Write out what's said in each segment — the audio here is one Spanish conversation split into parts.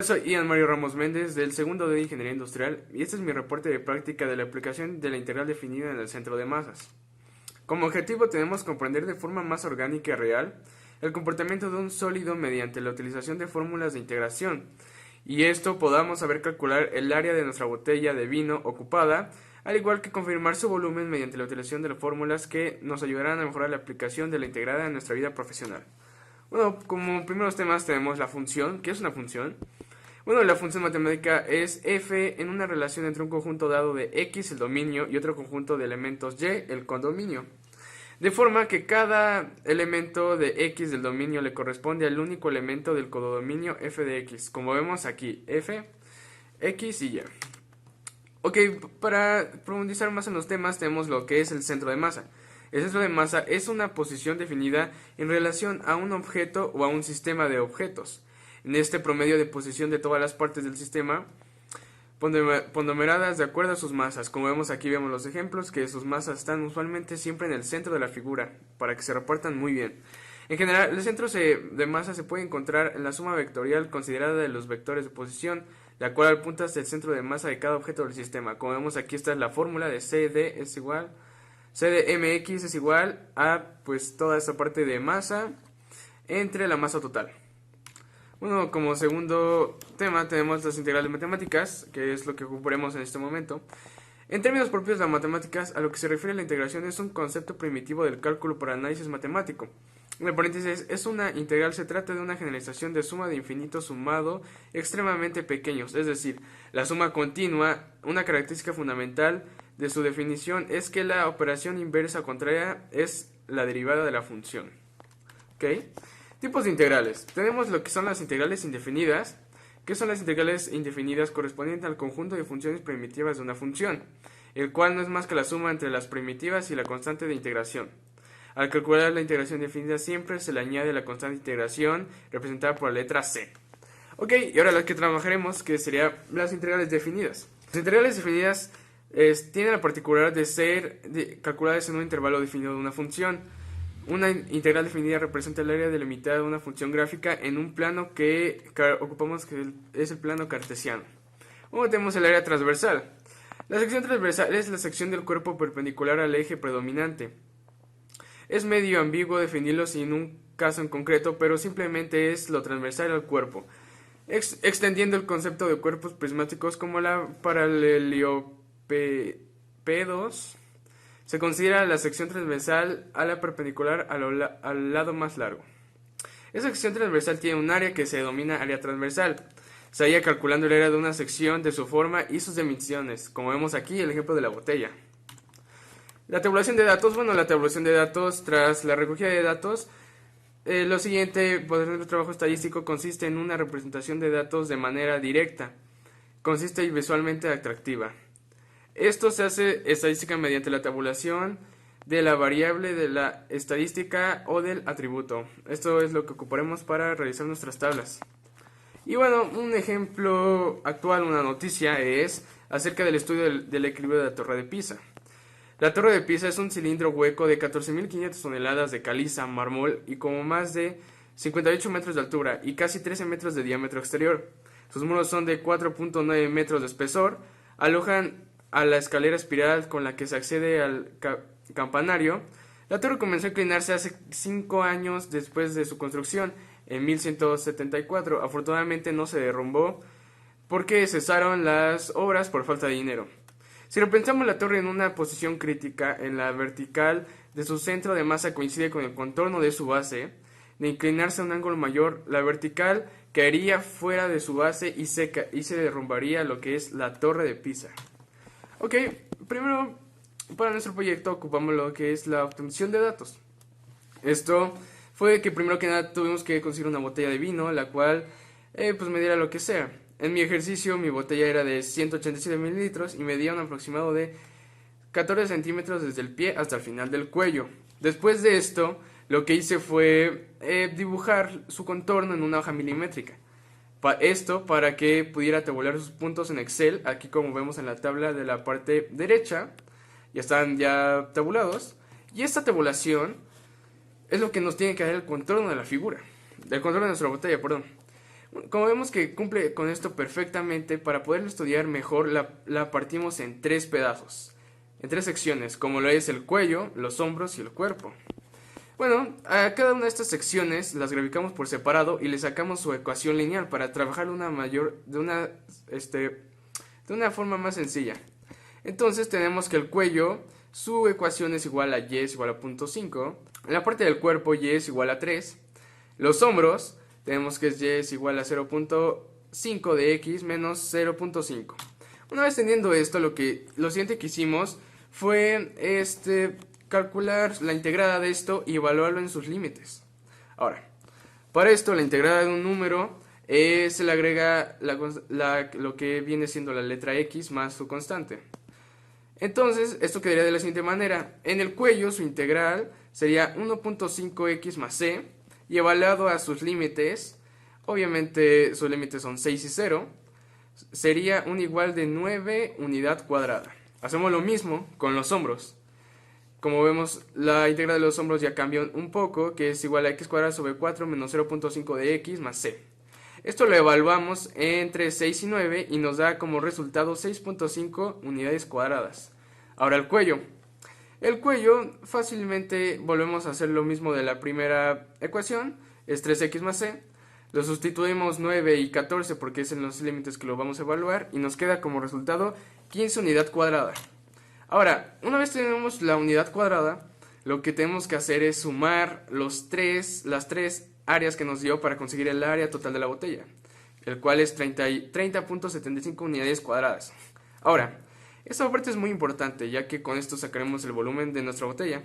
soy Ian Mario Ramos Méndez del segundo de Ingeniería Industrial y este es mi reporte de práctica de la aplicación de la integral definida en el centro de masas. Como objetivo tenemos comprender de forma más orgánica y real el comportamiento de un sólido mediante la utilización de fórmulas de integración y esto podamos saber calcular el área de nuestra botella de vino ocupada, al igual que confirmar su volumen mediante la utilización de las fórmulas que nos ayudarán a mejorar la aplicación de la integrada en nuestra vida profesional. Bueno, como primeros temas tenemos la función. ¿Qué es una función? Bueno, la función matemática es f en una relación entre un conjunto dado de x, el dominio, y otro conjunto de elementos y, el condominio. De forma que cada elemento de x del dominio le corresponde al único elemento del codominio f de x, como vemos aquí, f, x y y. Ok, para profundizar más en los temas tenemos lo que es el centro de masa. El centro de masa es una posición definida en relación a un objeto o a un sistema de objetos. En este promedio de posición de todas las partes del sistema, ponderadas de acuerdo a sus masas. Como vemos aquí, vemos los ejemplos que sus masas están usualmente siempre en el centro de la figura, para que se repartan muy bien. En general, el centro de masa se puede encontrar en la suma vectorial considerada de los vectores de posición, la cual apunta hacia el centro de masa de cada objeto del sistema. Como vemos aquí está la fórmula de CD es igual C de mx es igual a pues toda esta parte de masa entre la masa total. Bueno, como segundo tema tenemos las integrales matemáticas, que es lo que ocuparemos en este momento. En términos propios de las matemáticas, a lo que se refiere la integración es un concepto primitivo del cálculo para análisis matemático. En paréntesis, es una integral, se trata de una generalización de suma de infinitos sumado extremadamente pequeños, es decir, la suma continua. Una característica fundamental de su definición es que la operación inversa contraria es la derivada de la función. ¿Ok? Tipos de integrales. Tenemos lo que son las integrales indefinidas, que son las integrales indefinidas correspondientes al conjunto de funciones primitivas de una función, el cual no es más que la suma entre las primitivas y la constante de integración. Al calcular la integración definida siempre se le añade la constante de integración representada por la letra c. Ok, y ahora las que trabajaremos, que serían las integrales definidas. Las integrales definidas tienen la particularidad de ser calculadas en un intervalo definido de una función. Una integral definida representa el área delimitada de una función gráfica en un plano que ocupamos, que es el plano cartesiano. Luego tenemos el área transversal. La sección transversal es la sección del cuerpo perpendicular al eje predominante. Es medio ambiguo definirlo sin un caso en concreto, pero simplemente es lo transversal al cuerpo, extendiendo el concepto de cuerpos prismáticos como la paralelepípedos. Se considera la sección transversal a la perpendicular al lado más largo. Esa sección transversal tiene un área que se denomina área transversal. Se halla calculando el área de una sección de su forma y sus dimensiones, como vemos aquí el ejemplo de la botella. La tabulación de datos. Bueno, la tabulación de datos tras la recogida de datos, lo siguiente, por ejemplo, el trabajo estadístico consiste en una representación de datos de manera directa, consiste y visualmente atractiva. Esto se hace estadística mediante la tabulación de la variable de la estadística o del atributo. Esto es lo que ocuparemos para realizar nuestras tablas. Y bueno, un ejemplo actual, una noticia, es acerca del estudio del equilibrio de la Torre de Pisa. La Torre de Pisa es un cilindro hueco de 14.500 toneladas de caliza, mármol y como más de 58 metros de altura y casi 13 metros de diámetro exterior. Sus muros son de 4.9 metros de espesor, alojan a la escalera espiral con la que se accede al campanario. La torre comenzó a inclinarse hace 5 años después de su construcción, en 1174. Afortunadamente no se derrumbó porque cesaron las obras por falta de dinero. Si repensamos la torre en una posición crítica, en la vertical de su centro de masa coincide con el contorno de su base, de inclinarse a un ángulo mayor, la vertical caería fuera de su base y se derrumbaría lo que es la Torre de Pisa. Ok, primero para nuestro proyecto ocupamos lo que es la obtención de datos. Esto fue que primero que nada tuvimos que conseguir una botella de vino, la cual pues me diera lo que sea. En mi ejercicio mi botella era de 187 mililitros y medía un aproximado de 14 centímetros desde el pie hasta el final del cuello. Después de esto, lo que hice fue dibujar su contorno en una hoja milimétrica. Esto para que pudiera tabular sus puntos en Excel. Aquí como vemos en la tabla de la parte derecha, ya están ya tabulados. Y esta tabulación es lo que nos tiene que dar el contorno de la figura, del contorno de nuestra botella, perdón. Como vemos que cumple con esto perfectamente, para poder estudiar mejor la partimos en tres pedazos, en tres secciones, como lo es el cuello, los hombros y el cuerpo. Bueno, a cada una de estas secciones las graficamos por separado y le sacamos su ecuación lineal para trabajar de una forma más sencilla. Entonces tenemos que el cuello, su ecuación es igual a y es igual a 0.5. En la parte del cuerpo y es igual a 3. Los hombros, tenemos que y es igual a 0.5 de x menos 0.5. Una vez teniendo esto, lo siguiente que hicimos fue calcular la integrada de esto y evaluarlo en sus límites. Ahora, para esto la integrada de un número se le agrega lo que viene siendo la letra x más su constante. Entonces, esto quedaría de la siguiente manera. En el cuello, su integral sería 1.5x más c, y evaluado a sus límites, obviamente sus límites son 6 y 0, sería un igual de 9 unidad cuadrada. Hacemos lo mismo con los hombros. Como vemos, la integral de los hombros ya cambió un poco, que es igual a x cuadrado sobre 4 menos 0.5 de x más c. Esto lo evaluamos entre 6 y 9 y nos da como resultado 6.5 unidades cuadradas. Ahora el cuello. El cuello fácilmente volvemos a hacer lo mismo de la primera ecuación, es 3x más c. Lo sustituimos 9 y 14 porque es en los límites que lo vamos a evaluar y nos queda como resultado 15 unidad cuadrada. Ahora, una vez tenemos la unidad cuadrada, lo que tenemos que hacer es sumar las tres áreas que nos dio para conseguir el área total de la botella, el cual es 30.75 unidades cuadradas. Ahora, esta parte es muy importante, ya que con esto sacaremos el volumen de nuestra botella.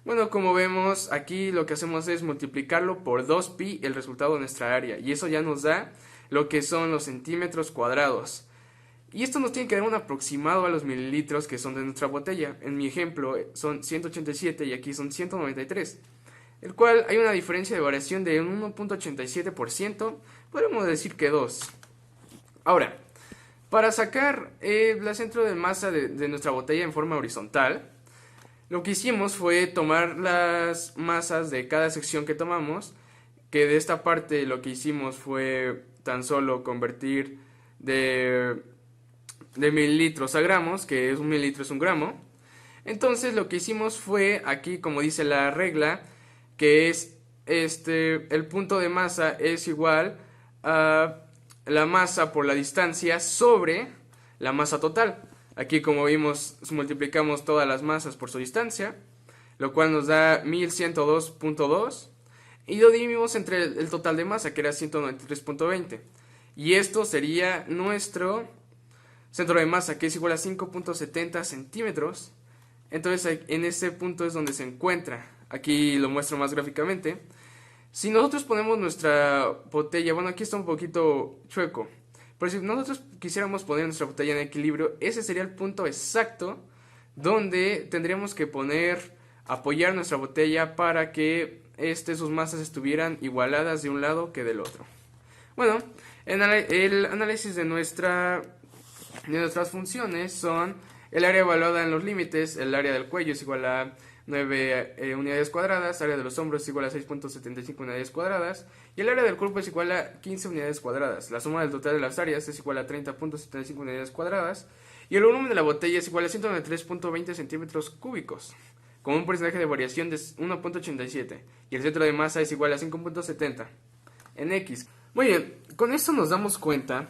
Bueno, como vemos, aquí lo que hacemos es multiplicarlo por 2pi el resultado de nuestra área, y eso ya nos da lo que son los centímetros cuadrados. Y esto nos tiene que dar un aproximado a los mililitros que son de nuestra botella. En mi ejemplo son 187 y aquí son 193. El cual hay una diferencia de variación de un 1.87%, podemos decir que 2. Ahora, para sacar el centro de masa de nuestra botella en forma horizontal, lo que hicimos fue tomar las masas de cada sección que tomamos, que de esta parte lo que hicimos fue tan solo convertir de mililitros a gramos, que es un mililitro es un gramo. Entonces lo que hicimos fue, aquí como dice la regla, que es el punto de masa es igual a la masa por la distancia sobre la masa total. Aquí como vimos multiplicamos todas las masas por su distancia, lo cual nos da 1102.2 y lo dividimos entre el total de masa, que era 193.20, y esto sería nuestro centro de masa, que es igual a 5.70 centímetros. Entonces en ese punto es donde se encuentra. Aquí lo muestro más gráficamente. Si nosotros ponemos nuestra botella, bueno, aquí está un poquito chueco, pero si nosotros quisiéramos poner nuestra botella en equilibrio, ese sería el punto exacto donde tendríamos que apoyar nuestra botella para que sus masas estuvieran igualadas de un lado que del otro. Bueno, el análisis de nuestras funciones son el área evaluada en los límites. El área del cuello es igual a 9 unidades cuadradas, área de los hombros es igual a 6.75 unidades cuadradas y el área del cuerpo es igual a 15 unidades cuadradas. La suma del total de las áreas es igual a 30.75 unidades cuadradas y el volumen de la botella es igual a 193.20 centímetros cúbicos, con un porcentaje de variación de 1.87 y el centro de masa es igual a 5.70 en X. Muy bien, con esto nos damos cuenta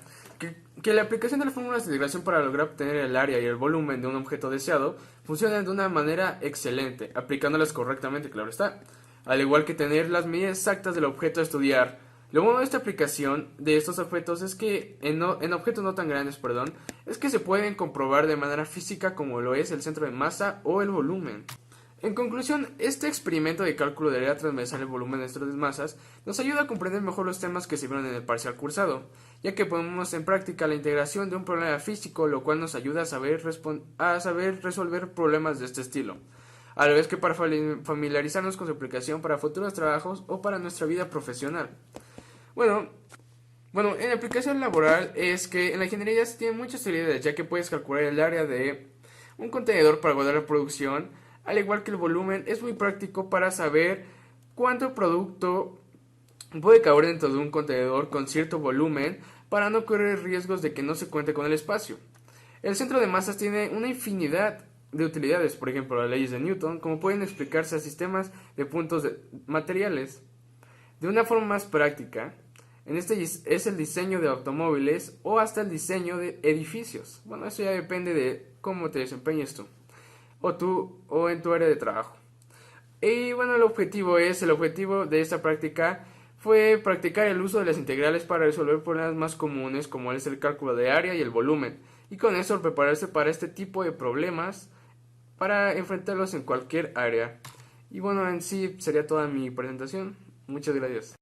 que la aplicación de las fórmulas de integración para lograr obtener el área y el volumen de un objeto deseado funcionan de una manera excelente, aplicándolas correctamente, claro está. Al igual que tener las medidas exactas del objeto a estudiar. Lo bueno de esta aplicación de estos objetos es que, en objetos no tan grandes, es que se pueden comprobar de manera física como lo es el centro de masa o el volumen. En conclusión, este experimento de cálculo de área transversal y volumen de nuestras masas nos ayuda a comprender mejor los temas que se vieron en el parcial cursado, ya que ponemos en práctica la integración de un problema físico, lo cual nos ayuda a saber resolver problemas de este estilo, a la vez que para familiarizarnos con su aplicación para futuros trabajos o para nuestra vida profesional. Bueno, en la aplicación laboral es que en la ingeniería se tienen muchas utilidades, ya que puedes calcular el área de un contenedor para guardar la producción. Al igual que el volumen, es muy práctico para saber cuánto producto puede caber dentro de un contenedor con cierto volumen para no correr riesgos de que no se cuente con el espacio. El centro de masas tiene una infinidad de utilidades, por ejemplo, las leyes de Newton, como pueden explicarse a sistemas de puntos materiales. De una forma más práctica, en este es el diseño de automóviles o hasta el diseño de edificios. Bueno, eso ya depende de cómo te desempeñes tú o en tu área de trabajo. Y bueno, el objetivo de esta práctica fue practicar el uso de las integrales para resolver problemas más comunes como es el cálculo de área y el volumen, y con eso prepararse para este tipo de problemas para enfrentarlos en cualquier área. Y bueno, en sí sería toda mi presentación. Muchas gracias.